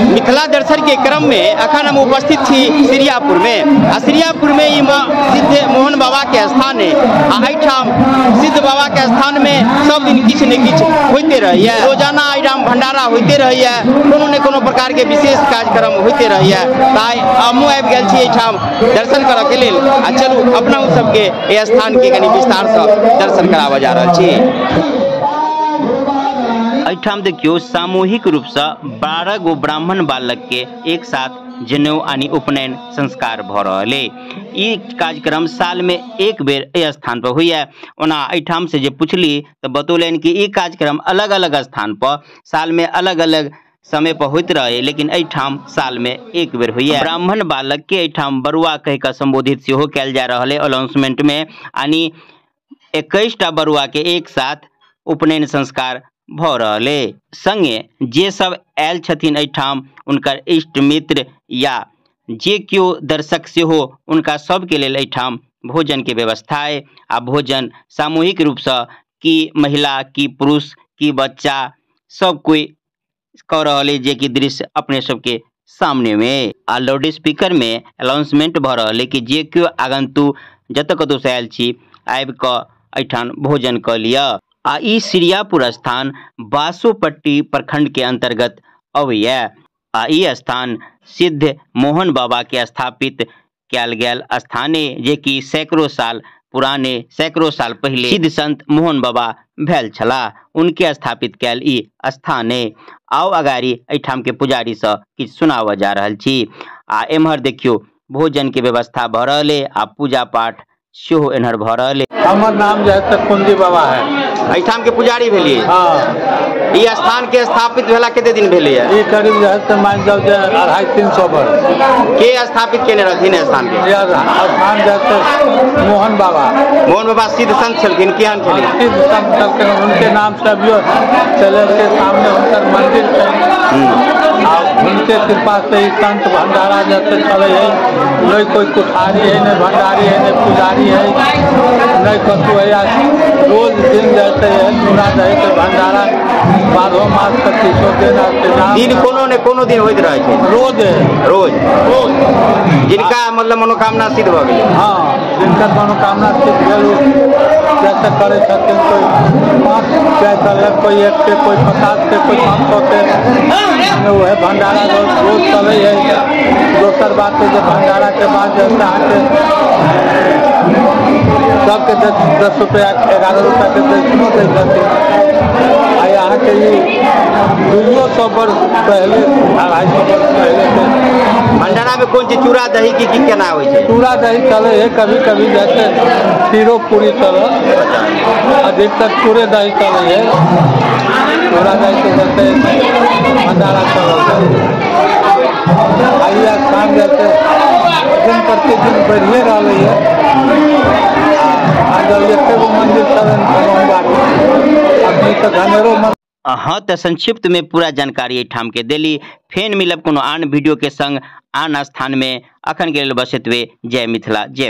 मिथिला दर्शन के क्रम में अखन हम उपस्थित थी श्रीयापुर में। श्रीयापुर में सिद्ध मोहन बाबा के स्थान है। सिद्ध बाबा के स्थान में सब दिन किछ ने किछ होते रहिए। रोजाना एहिठाम भंडारा होते रहिए, कोनो ने कोनो प्रकार के विशेष कार्यक्रम होते रहिए। ताई हमहूँ आबि गेल छी एहिठाम दर्शन करऽ के लेल। आ चलू अपना सबके एहि स्थान के कनि विस्तार से दर्शन कराबऽ जा रहल छी। एहिठाम देखियो सामूहिक रूप से 12 गो ब्राह्मण बालक के एक साथ जनेऊ आनि उपनयन संस्कार भ रहल है। ई कार्यक्रम साल में एक बेर एहि स्थान पर होइए। ओना एहिठाम से जे पुछली तो बतौलन कि ई कार्यक्रम अलग अलग स्थान पर साल में अलग अलग समय पर होते रहे, लेकिन एहिठाम साल में एक बेर होइए। ब्राह्मण बालक के एहिठाम बरुआ कह के संबोधित सेहो कयल जा रहल है अनाउंसमेंट में। यानी 21टा बरुआ के एक साथ उपनयन संस्कार भ रहले। संगे जे सब आयल छथिन एहिठाम उनकर इष्ट मित्र या जे क्यों दर्शक से हो, उनका सबके लेल एहिठाम भोजन के व्यवस्था है। आ भोजन सामूहिक रूप से की महिला की पुरुष की बच्चा सब कोई कर रहे, जे की दृश्य अपने सबके सामने में। आ लाउड स्पीकर में अनाउंसमेंट भ रहे कि जे क्यों आगंतुक जत कतौ से आयल छी आबि कऽ एहिठाम भोजन क लिया। आ ई श्रीयापुर स्थान बासोपट्टी प्रखंड के अंतर्गत अबैया। आ ई स्थान सिद्ध मोहन बाबा के स्थापित कयल गेल स्थान है, जे कि सैकड़ों साल पुराने, सैकड़ों साल पहले सिद्ध संत मोहन बाबा भेल छला, उनके स्थापित कयल ई स्थान है। आओ अगाड़ी एहिठाम के पुजारी से किछु सुनाबऽ जा रहल छी। आ एम्हर देखियो भोजन के व्यवस्था भ रहल है आ पूजा पाठ सेहो एम्हर भ रहल है। हमर नाम जो है कुंजी बाबा है। एहिठाम के पुजारी भेलिए। हाँ। ई स्थान के स्थापित भेला कते दिन भेलै है? ई करीब जो है मान जाओ 250-300 वर्ष। के स्थापित केने रहथिन स्थान के? स्थान जो है मोहन बाबा। मोहन बाबा सिद्ध संत छलखिन, केहन छलिन? सिद्ध संत छलखिन, उनके नाम से अभियो चले के सामने उनकर मंदिर है। उनके कृपा से ही संत भंडारा जैसे चले है। नहीं कोई कुठारी है, नहीं भंडारी है, नहीं पुजारी है, नहीं कतु है। रोज दिन जैसे है पूरा रहे के भंडारा 12 मास तक 300 दिन कोनो ने कोनो दिन होइत रहे छै। रोज रोज जिनका मतलब मनोकामना सिद्ध भ गेलै। हाँ, जिनका मनोकामना सिद्ध भेल जैसे करे छथिन, कोई 5 रुपया करलक, कोई 1 के, कोई 50 के, कोई 500 के। वह भंडारा रोज चले है। दोसर बात है जो भंडारा के बाद जैसे आके सबके 10 रुपया 11 रुपया के दक्षिणों दे देते। यहाँ के 200 वर्ष पहले 250 वर्ष पहले से भंडारा में कौन चीज चूड़ा दही की केना होइ छै? चूड़ा दही चले है, कभी कभी जैसे खीरो पूरी चलो, अधिकतर चूड़े दही चले है। चूड़ा दही के जैसे भंडारा चल आइए स्थान जैसे दिन प्रतिदिन बढ़िए रही है। मंदिर हाँ, तो संक्षिप्त में पूरा जानकारी एहिठाम के देली। फेन मिलब कोनो आन वीडियो के संग आन स्थान में। अखन के लेल बस एतबे। जय मिथिला, जय।